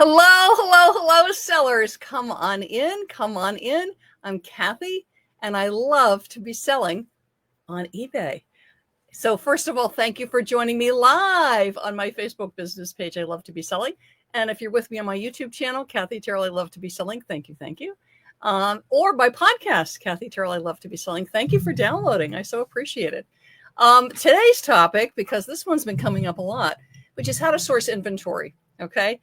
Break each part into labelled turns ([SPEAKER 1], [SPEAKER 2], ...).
[SPEAKER 1] Hello, hello, hello, sellers. Come on in, come on in. I'm Kathy, and I love to be selling on eBay. So first of all, thank you for joining me live on my Facebook business page, I Love to Be Selling. And if you're with me on my YouTube channel, Kathy Terrell, I Love to Be Selling, thank you, thank you. Or my podcast, Kathy Terrell, I Love to Be Selling, thank you for downloading. I so appreciate it. Today's topic, because this one's been coming up a lot, which is how to source inventory, okay?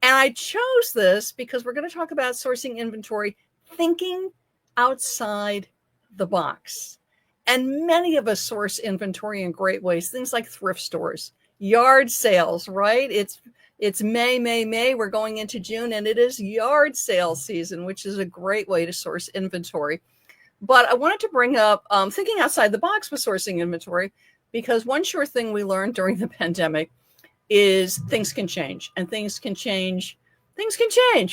[SPEAKER 1] And I chose this because we're going to talk about sourcing inventory, thinking outside the box. And many of us source inventory in great ways, things like thrift stores, yard sales, right? It's May. We're going into June, and it is yard sale season, which is a great way to source inventory. But I wanted to bring up thinking outside the box with sourcing inventory, because one sure thing we learned during the pandemic is things can change, and things can change,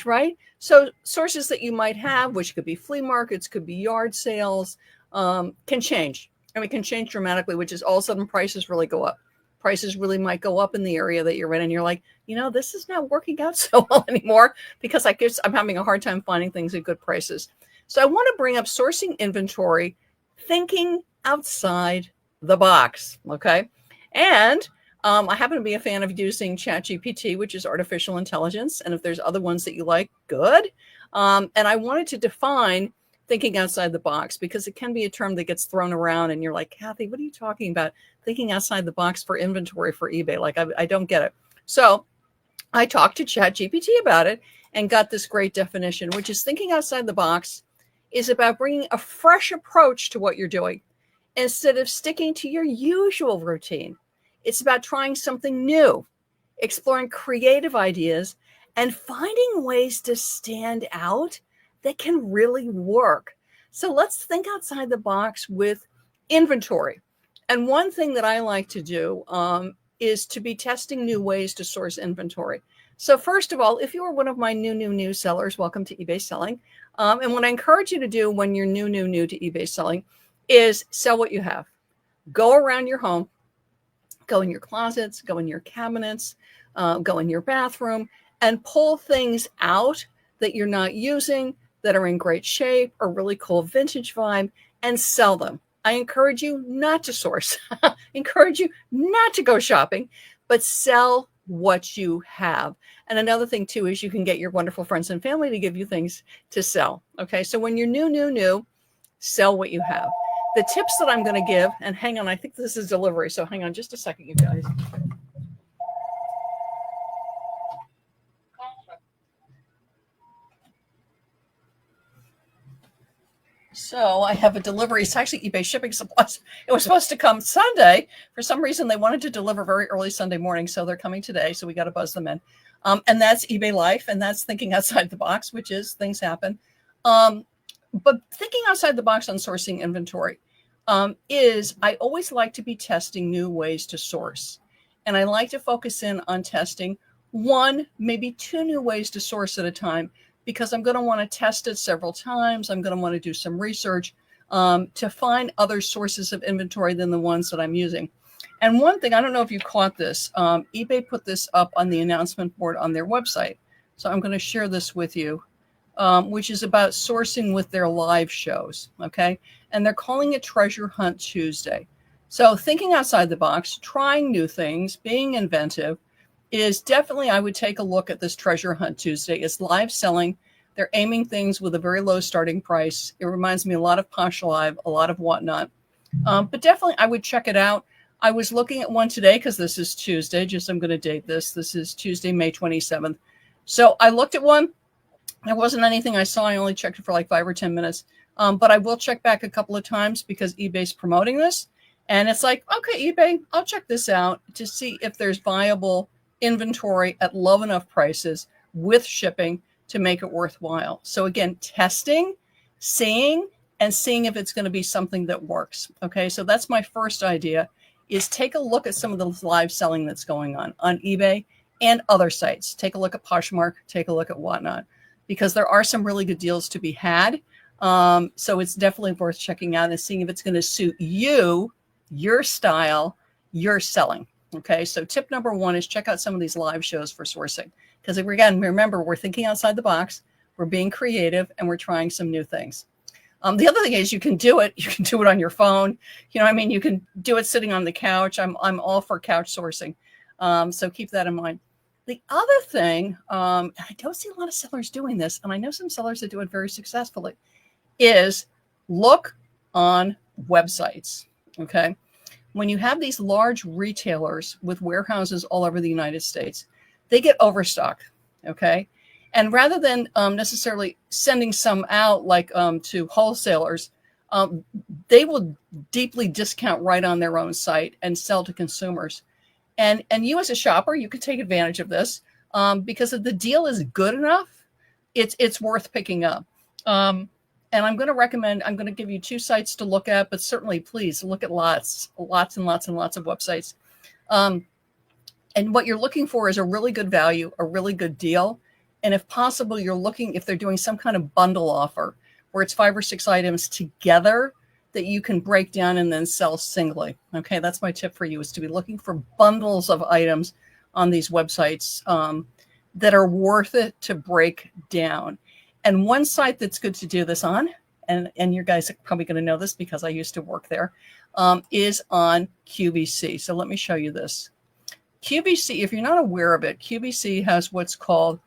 [SPEAKER 1] right? So sources that you might have, which could be flea markets, could be yard sales, can change. I mean, can change dramatically, which is all of a sudden prices really go up. Prices really might go up in the area that you're in, and you're like, this is not working out so well anymore because I'm having a hard time finding things at good prices. So I want to bring up sourcing inventory, thinking outside the box, okay? And I happen to be a fan of using ChatGPT, which is artificial intelligence. And if there's other ones that you like, good. And I wanted to define thinking outside the box, because it can be a term that gets thrown around and you're like, Kathy, what are you talking about? Thinking outside the box for inventory for eBay. Like, I don't get it. So I talked to ChatGPT about it and got this great definition, which is thinking outside the box is about bringing a fresh approach to what you're doing instead of sticking to your usual routine. It's about trying something new, exploring creative ideas, and finding ways to stand out that can really work. So let's think outside the box with inventory. And one thing that I like to do is to be testing new ways to source inventory. So first of all, if you are one of my new sellers, welcome to eBay Selling. And what I encourage you to do when you're new to eBay Selling is sell what you have. Go around your home. Go in your closets, go in your cabinets, go in your bathroom, and pull things out that you're not using, that are in great shape or really cool vintage vibe, and sell them. I encourage you not to source, encourage you not to go shopping, but sell what you have. And another thing too is you can get your wonderful friends and family to give you things to sell. Okay, so when you're new, sell what you have. The tips that I'm going to give, and hang on, I think this is delivery, so hang on just a second, you guys. So I have a delivery. It's actually eBay Shipping Supplies. It was supposed to come Sunday. For some reason, they wanted to deliver very early Sunday morning, so they're coming today, so we got to buzz them in. And that's eBay Life, and that's thinking outside the box, which is things happen. But thinking outside the box on sourcing inventory is I always like to be testing new ways to source. And I like to focus in on testing one, maybe two new ways to source at a time, because I'm going to want to test it several times. I'm going to want to do some research to find other sources of inventory than the ones that I'm using. And one thing, I don't know if you caught this, eBay put this up on the announcement board on their website. So I'm going to share this with you. Which is about sourcing with their live shows, okay? And they're calling it Treasure Hunt Tuesday. So thinking outside the box, trying new things, being inventive is definitely, I would take a look at this Treasure Hunt Tuesday. It's live selling. They're aiming things with a very low starting price. It reminds me a lot of Posh Live, a lot of whatnot. But definitely I would check it out. I was looking at one today because this is Tuesday, I'm going to date this. This is Tuesday, May 27th. So I looked at one. There wasn't anything I saw. I only checked it for like 5 or 10 minutes. But I will check back a couple of times because eBay's promoting this. And it's like, okay, eBay, I'll check this out to see if there's viable inventory at low enough prices with shipping to make it worthwhile. So again, testing, seeing if it's going to be something that works. Okay, so that's my first idea, is take a look at some of the live selling that's going on eBay and other sites. Take a look at Poshmark, take a look at whatnot, because there are some really good deals to be had. So it's definitely worth checking out and seeing if it's going to suit you, your style, your selling. Okay, so tip number one is check out some of these live shows for sourcing. Because again, remember, we're thinking outside the box, we're being creative, and we're trying some new things. The other thing is you can do it on your phone. You know what I mean? You can do it sitting on the couch. I'm all for couch sourcing. So keep that in mind. The other thing, I don't see a lot of sellers doing this, and I know some sellers that do it very successfully, is look on websites, okay? When you have these large retailers with warehouses all over the United States, they get overstocked, okay? And rather than necessarily sending some out like to wholesalers, they will deeply discount right on their own site and sell to consumers. And you as a shopper, you can take advantage of this because if the deal is good enough, it's worth picking up. And I'm going to give you 2 sites to look at, but certainly please look at lots and lots of websites. And what you're looking for is a really good value, a really good deal. And if possible, if they're doing some kind of bundle offer where it's 5 or 6 items together that you can break down and then sell singly. Okay, that's my tip for you, is to be looking for bundles of items on these websites that are worth it to break down. And one site that's good to do this on, and you guys are probably going to know this because I used to work there, is on QVC. So let me show you this. QVC, if you're not aware of it, QVC has what's called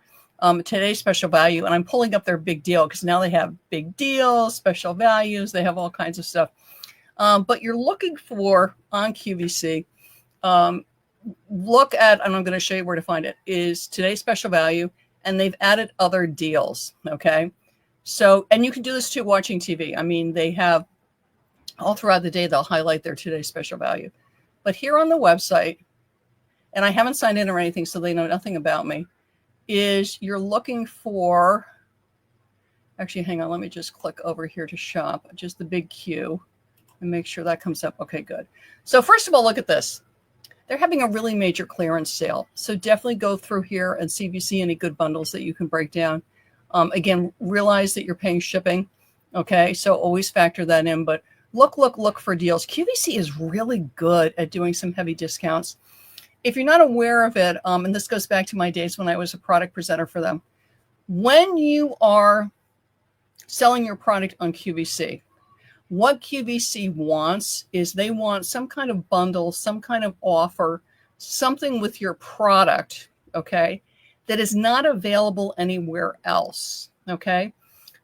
[SPEAKER 1] today's special value. And I'm pulling up their big deal because now they have big deals, special values. They have all kinds of stuff. But you're looking for, on QVC, look at, and I'm going to show you where to find it, is today's special value. And they've added other deals, okay? So, and you can do this too watching TV. I mean, they have, all throughout the day, they'll highlight their today's special value. But here on the website, and I haven't signed in or anything, so they know nothing about me, is you're looking for, actually, hang on, let me just click over here to shop, just the big Q, and make sure that comes up. Okay, good. So first of all, look at this. They're having a really major clearance sale. So definitely go through here and see if you see any good bundles that you can break down. Again, realize that you're paying shipping. Okay, so always factor that in, but look for deals. QVC is really good at doing some heavy discounts. If you're not aware of it, and this goes back to my days when I was a product presenter for them, when you are selling your product on QVC, what QVC wants is they want some kind of bundle, some kind of offer, something with your product, okay, that is not available anywhere else, okay?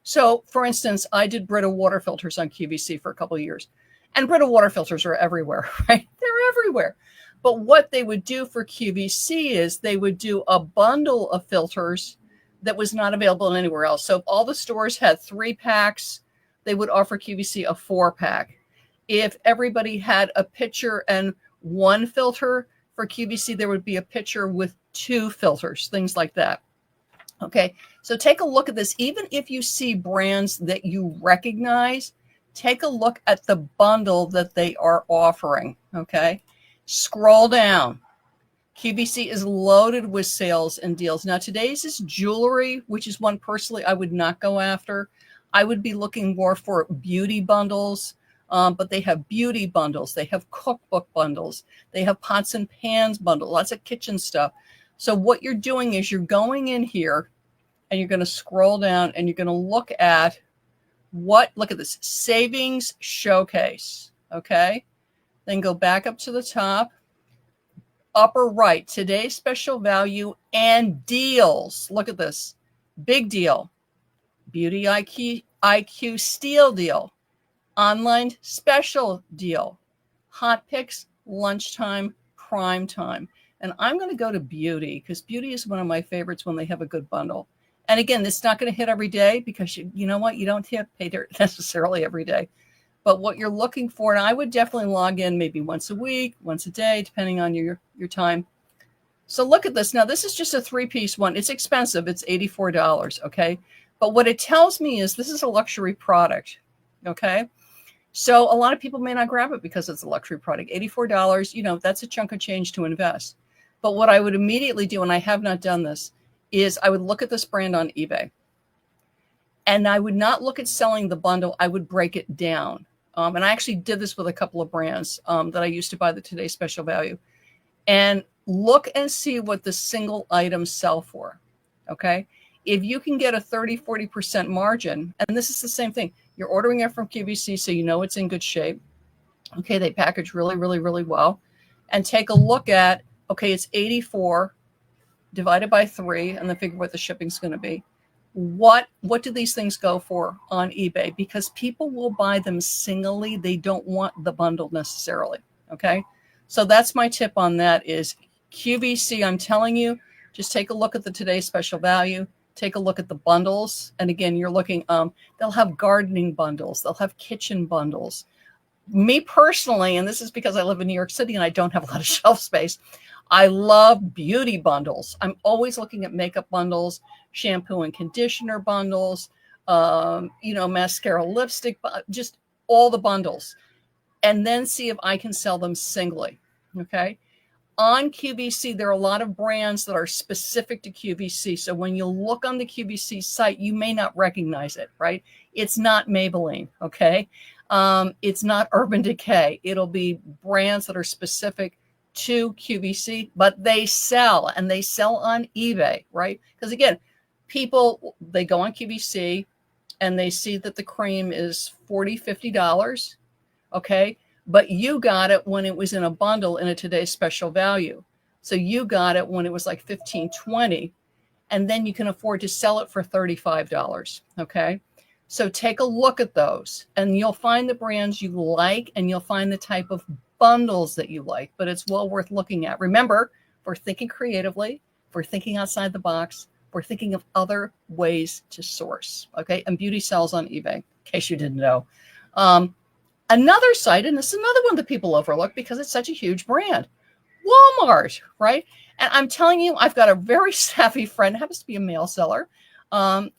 [SPEAKER 1] So, for instance, I did Brita water filters on QVC for a couple of years, and Brita water filters are everywhere, right? They're everywhere. But what they would do for QVC is they would do a bundle of filters that was not available anywhere else. So if all the stores had 3 packs, they would offer QVC a 4-pack. If everybody had a pitcher and 1 filter for QVC, there would be a pitcher with 2 filters, things like that. Okay, so take a look at this. Even if you see brands that you recognize, take a look at the bundle that they are offering, okay? Scroll down. QVC is loaded with sales and deals. Now, today's is jewelry, which is one personally I would not go after. I would be looking more for beauty bundles, but they have beauty bundles. They have cookbook bundles. They have pots and pans bundles, lots of kitchen stuff. So what you're doing is you're going in here and you're going to scroll down and you're going to look at look at this, savings showcase, okay? Then go back up to the top, upper right, today's special value and deals. Look at this, big deal. Beauty IQ steal deal, online special deal, hot picks, lunchtime, prime time. And I'm going to go to beauty because beauty is one of my favorites when they have a good bundle. And again, it's not going to hit every day because you know what? You don't pay dirt necessarily every day. But what you're looking for, and I would definitely log in maybe once a week, once a day, depending on your time. So look at this. Now, this is just a 3-piece one. It's expensive. It's $84, okay? But what it tells me is this is a luxury product, okay? So a lot of people may not grab it because it's a luxury product. $84, you know, that's a chunk of change to invest. But what I would immediately do, and I have not done this, is I would look at this brand on eBay. And I would not look at selling the bundle. I would break it down. And I actually did this with a couple of brands that I used to buy the Today's Special Value. and look and see what the single items sell for. Okay. If you can get a 30-40% margin, and this is the same thing, you're ordering it from QVC, so you know it's in good shape. Okay. They package really, really, really well. And take a look at, okay, it's 84 divided by 3, and then figure what the shipping's going to be. What do these things go for on eBay? Because people will buy them singly. They don't want the bundle necessarily. Okay. So that's my tip on that is QVC. I'm telling you, just take a look at the today's special value. Take a look at the bundles. And again, you're looking, they'll have gardening bundles. They'll have kitchen bundles. Me personally, and this is because I live in New York City and I don't have a lot of shelf space, I love beauty bundles. I'm always looking at makeup bundles, shampoo and conditioner bundles, mascara, lipstick, just all the bundles, and then see if I can sell them singly. Okay. On QVC, there are a lot of brands that are specific to QVC. So when you look on the QVC site, you may not recognize it, right? It's not Maybelline. Okay. It's not Urban Decay. It'll be brands that are specific to QVC, but they sell, and they sell on eBay, right? Because again, people, they go on QVC and they see that the cream is $40, $50. Okay. But you got it when it was in a bundle in a today's special value. So you got it when it was like $15, $20, and then you can afford to sell it for $35. Okay. So take a look at those, and you'll find the brands you like, and you'll find the type of bundles that you like, but it's well worth looking at. Remember, we're thinking creatively, we're thinking outside the box, we're thinking of other ways to source. Okay. And beauty sells on eBay, in case you didn't know. Another site, and this is another one that people overlook because it's such a huge brand, Walmart, right? And I'm telling you, I've got a very savvy friend, happens to be a mail seller,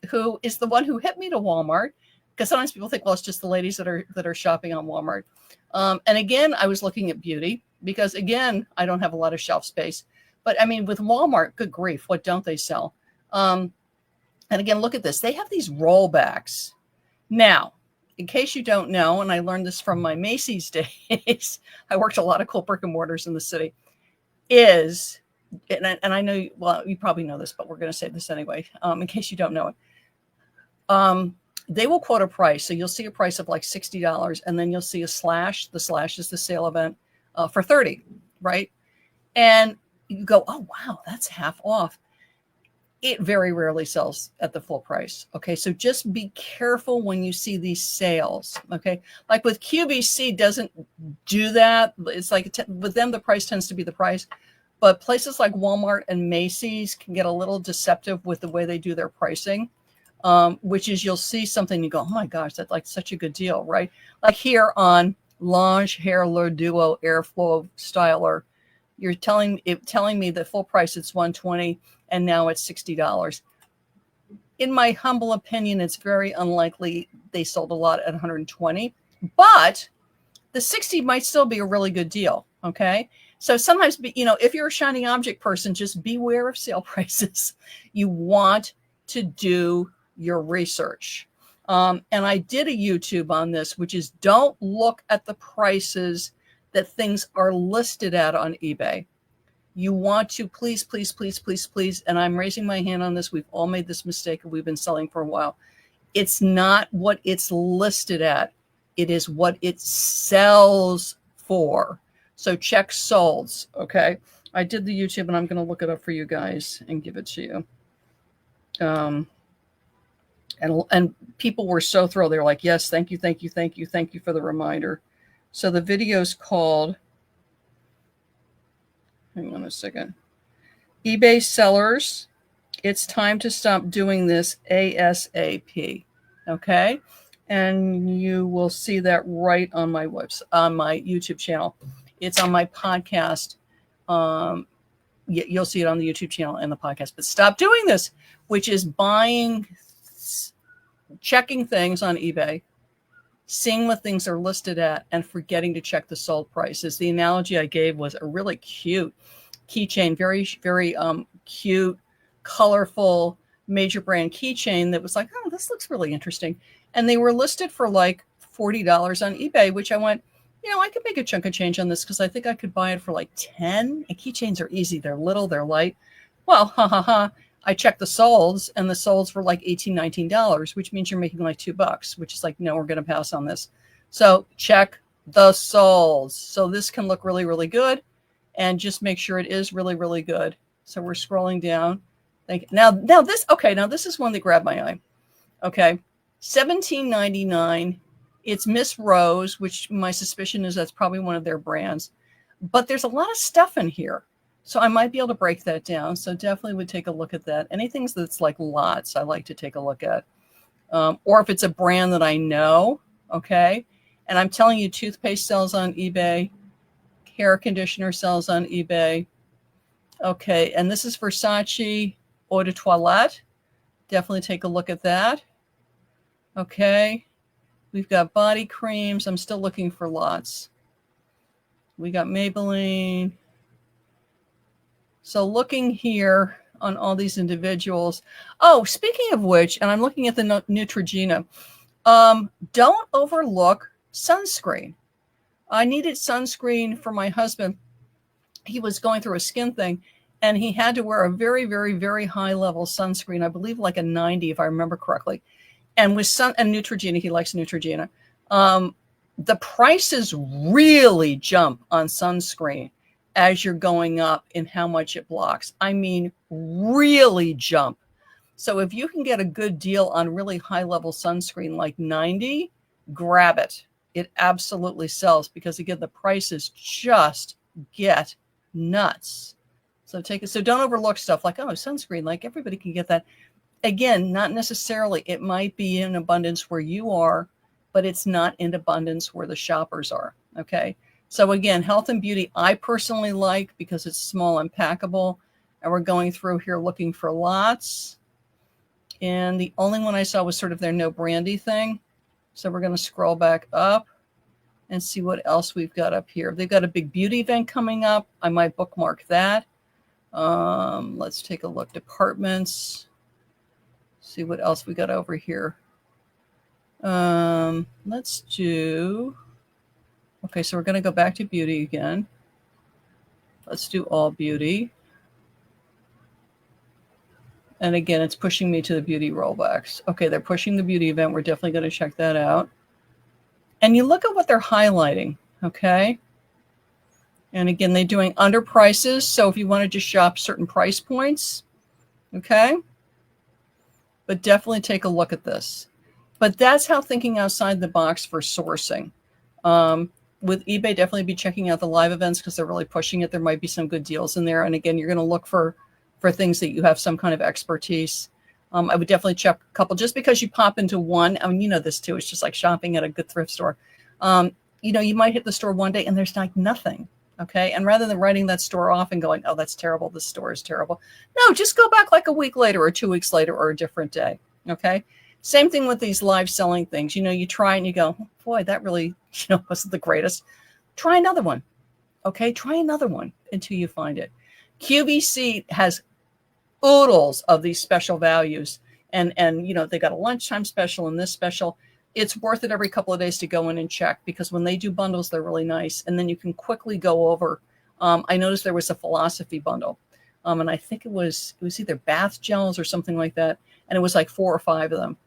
[SPEAKER 1] who is the one who hit me to Walmart, because sometimes people think, well, it's just the ladies that are shopping on Walmart. And again, I was looking at beauty because, again, I don't have a lot of shelf space. But I mean, with Walmart, good grief, what don't they sell? And again, look at this. They have these rollbacks. Now, in case you don't know, and I learned this from my Macy's days, I worked a lot of cool brick and mortars in the city, and I know, well, you probably know this, but we're going to say this anyway, in case you don't know it. They will quote a price. So you'll see a price of like $60, and then you'll see a slash. The slash is the sale event for $30, right? And you go, oh, wow, that's half off. It very rarely sells at the full price. Okay. So just be careful when you see these sales. Okay. Like with QVC doesn't do that. It's like with them, the price tends to be the price, but places like Walmart and Macy's can get a little deceptive with the way they do their pricing, which is you'll see something, you go, oh my gosh, that's like such a good deal, right? Like here on Lange Hair Le Duo Airflow Styler, you're telling me the full price it's $120 and now it's $60. In my humble opinion, it's very unlikely they sold a lot at $120, but the $60 might still be a really good deal. Okay. So sometimes, if you're a shiny object person, just beware of sale prices. You want to do your research. And I did a YouTube on this, which is don't look at the prices that things are listed at on eBay. You want to please, and I'm raising my hand on this. We've all made this mistake and we've been selling for a while. It's not what it's listed at. It is what it sells for. So check solds. Okay. I did the YouTube and I'm going to look it up for you guys and give it to you. And people were so thrilled. They were like, yes, thank you for the reminder. So the video is called, hang on a second, eBay sellers, it's time to stop doing this ASAP. Okay. And you will see that right on my website, on my YouTube channel. It's on my podcast. You'll see it on the YouTube channel and the podcast, but stop doing this, which is checking things on eBay, seeing what things are listed at, and forgetting to check the sold prices. The analogy I gave was a really cute keychain, very, very cute, colorful, major brand keychain that was like, oh, this looks really interesting. And they were listed for like $40 on eBay, which I went, I could make a chunk of change on this because I think I could buy it for like 10. And keychains are easy. They're little, they're light. Well, ha ha ha. I checked the solds and the solds were like $18, $19, which means you're making like $2, which is like, no, we're going to pass on this. So check the solds. So this can look really, really good, and just make sure it is really, really good. So we're scrolling down. Now this is one that grabbed my eye. Okay. $17.99. It's Miss Rose, which my suspicion is that's probably one of their brands. But there's a lot of stuff in here. So I might be able to break that down. So definitely would take a look at that. Anything that's like lots, I like to take a look at. Or if it's a brand that I know, okay. And I'm telling you, toothpaste sells on eBay. Hair conditioner sells on eBay. Okay, and this is Versace Eau de Toilette. Definitely take a look at that. Okay. We've got body creams. I'm still looking for lots. We got Maybelline. So looking here on all these individuals. Oh, speaking of which, and I'm looking at the Neutrogena. Don't overlook sunscreen. I needed sunscreen for my husband. He was going through a skin thing, and he had to wear a very, very, very high level sunscreen. I believe like a 90, if I remember correctly. And with and Neutrogena, he likes Neutrogena. The prices really jump on sunscreen as you're going up in how much it blocks. I mean, really jump. So if you can get a good deal on really high level sunscreen like 90, grab it. It absolutely sells because again, the prices just get nuts. So don't overlook stuff like, oh, sunscreen, like everybody can get that. Again, not necessarily. It might be in abundance where you are, but it's not in abundance where the shoppers are. Okay. So again, health and beauty, I personally like because it's small and packable. And we're going through here looking for lots. And the only one I saw was sort of their no brandy thing. So we're going to scroll back up and see what else we've got up here. They've got a big beauty event coming up. I might bookmark that. Let's take a look. Departments. See what else we got over here. Let's do, okay, so we're going to go back to beauty again. Let's do all beauty. And again, it's pushing me to the beauty rollbacks. Okay, they're pushing the beauty event. We're definitely going to check that out. And you look at what they're highlighting, okay? And again, they're doing under prices. So if you wanted to shop certain price points, okay? But definitely take a look at this. But that's how thinking outside the box for sourcing. With eBay, definitely be checking out the live events because they're really pushing it. There might be some good deals in there. And again, you're going to look for things that you have some kind of expertise. I would definitely check a couple. Just because you pop into one, I mean, you know this too. It's just like shopping at a good thrift store. You might hit the store one day and there's like nothing. Okay. And rather than writing that store off and going, oh, that's terrible. This store is terrible. No, just go back like a week later or 2 weeks later or a different day. Okay. Same thing with these live selling things. You try and you go, oh, boy, that really, wasn't the greatest. Try another one. Okay. Try another one until you find it. QVC has oodles of these special values. And they got a lunchtime special and this special. It's worth it every couple of days to go in and check because when they do bundles, they're really nice. And then you can quickly go over. I noticed there was a philosophy bundle. And I think it was either bath gels or something like that. And it was like 4 or 5 of them.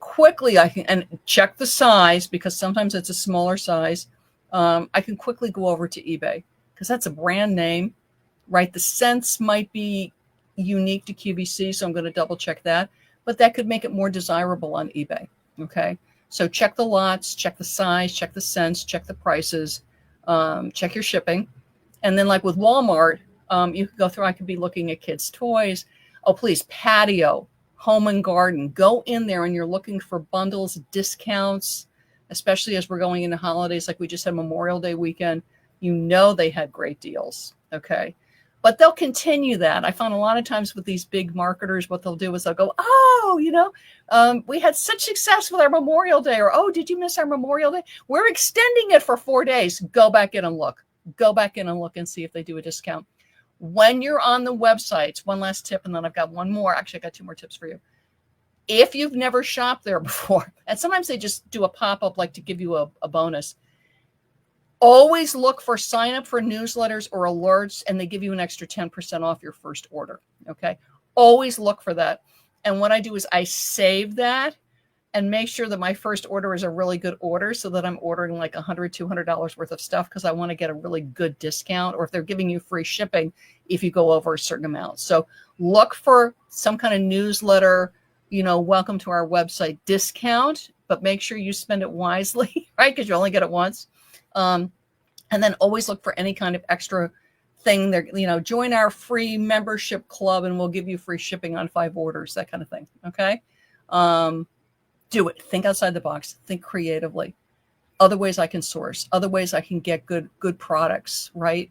[SPEAKER 1] Quickly, I can and check the size because sometimes it's a smaller size. I can quickly go over to eBay because that's a brand name, right? The scents might be unique to QVC, so I'm going to double check that. But that could make it more desirable on eBay. Okay. So check the lots, check the size, check the scents, check the prices, check your shipping. And then like with Walmart, you could go through, I could be looking at kids' toys. Oh, please, patio, home and garden. Go in there and you're looking for bundles, discounts, especially as we're going into holidays like we just had Memorial Day weekend. They had great deals. Okay. But they'll continue that. I found a lot of times with these big marketers, what they'll do is they'll go, oh, we had such success with our Memorial Day, or, oh, did you miss our Memorial Day? We're extending it for 4 days. Go back in and look. Go back in and look and see if they do a discount. When you're on the websites, one last tip, and then I've got one more. Actually, I got 2 more tips for you. If you've never shopped there before, and sometimes they just do a pop-up like to give you a bonus, Always look for sign up for newsletters or alerts, and they give you an extra 10% off your first order. Okay. Always look for that. And what I do is I save that and make sure that my first order is a really good order so that I'm ordering like $100, $200 worth of stuff because I want to get a really good discount, or if they're giving you free shipping if you go over a certain amount. So look for some kind of newsletter, welcome to our website discount, but make sure you spend it wisely, right? Because you only get it once. And then always look for any kind of extra thing there, join our free membership club and we'll give you free shipping on 5 orders, that kind of thing. Okay. Do it. Think outside the box, think creatively. Other ways I can source, other ways I can get good products, right?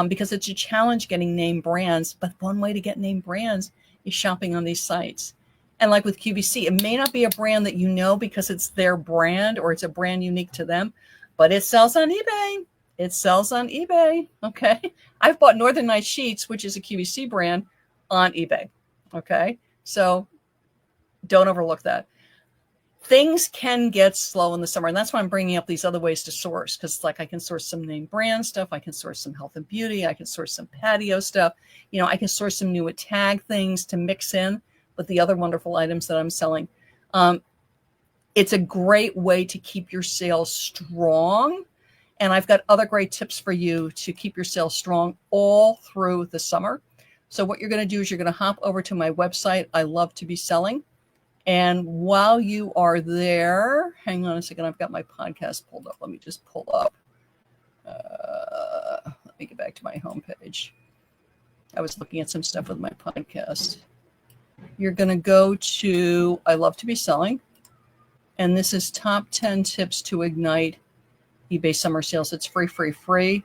[SPEAKER 1] Because it's a challenge getting name brands, but one way to get name brands is shopping on these sites. And like with QVC, it may not be a brand that you know because it's their brand or it's a brand unique to them, but it sells on eBay. It sells on eBay. Okay. I've bought Northern Night Sheets, which is a QVC brand, on eBay. Okay. So don't overlook that. Things can get slow in the summer. And that's why I'm bringing up these other ways to source. Because it's like I can source some name brand stuff. I can source some health and beauty. I can source some patio stuff. I can source some new tag things to mix in with the other wonderful items that I'm selling. It's a great way to keep your sales strong. And I've got other great tips for you to keep your sales strong all through the summer. So what you're going to do is you're going to hop over to my website, I Love to Be Selling. And while you are there, hang on a second, I've got my podcast pulled up. Let me just pull up. Let me get back to my homepage. I was looking at some stuff with my podcast. You're going to go to I Love to Be Selling. And this is top 10 tips to ignite eBay summer sales. It's free.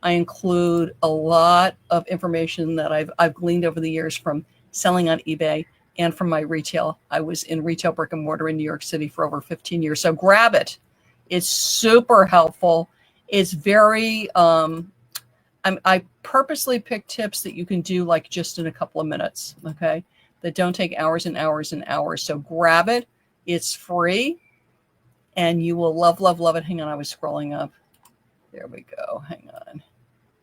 [SPEAKER 1] I include a lot of information that I've gleaned over the years from selling on eBay and from my retail. I was in retail brick and mortar in New York City for over 15 years. So grab it. It's super helpful. It's very, I purposely pick tips that you can do like just in a couple of minutes, okay? That don't take hours and hours and hours. So grab it. It's free. And you will love, love, love it. Hang on, I was scrolling up. There we go. Hang on.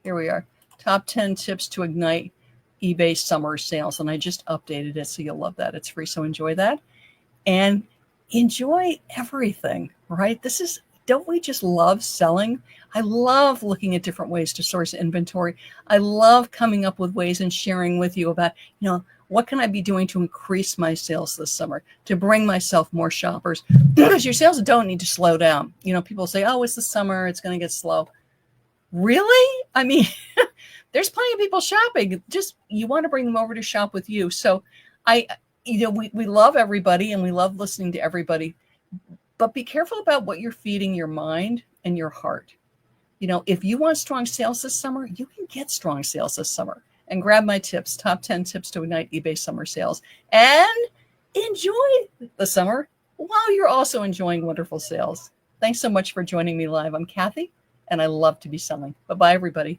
[SPEAKER 1] Here we are. Top 10 tips to ignite eBay summer sales. And I just updated it, so you'll love that. It's free, so enjoy that. And enjoy everything, right? Don't we just love selling? I love looking at different ways to source inventory. I love coming up with ways and sharing with you about, what can I be doing to increase my sales this summer, to bring myself more shoppers? Because your sales don't need to slow down. People say, oh, it's the summer, it's going to get slow. Really? I mean, there's plenty of people shopping. Just, you want to bring them over to shop with you. So we love everybody and we love listening to everybody, but be careful about what you're feeding your mind and your heart. If you want strong sales this summer, you can get strong sales this summer. And grab my tips, top 10 tips to ignite eBay summer sales, and enjoy the summer while you're also enjoying wonderful sales. Thanks so much for joining me live. I'm Kathy, and I love to be selling. Bye-bye, everybody.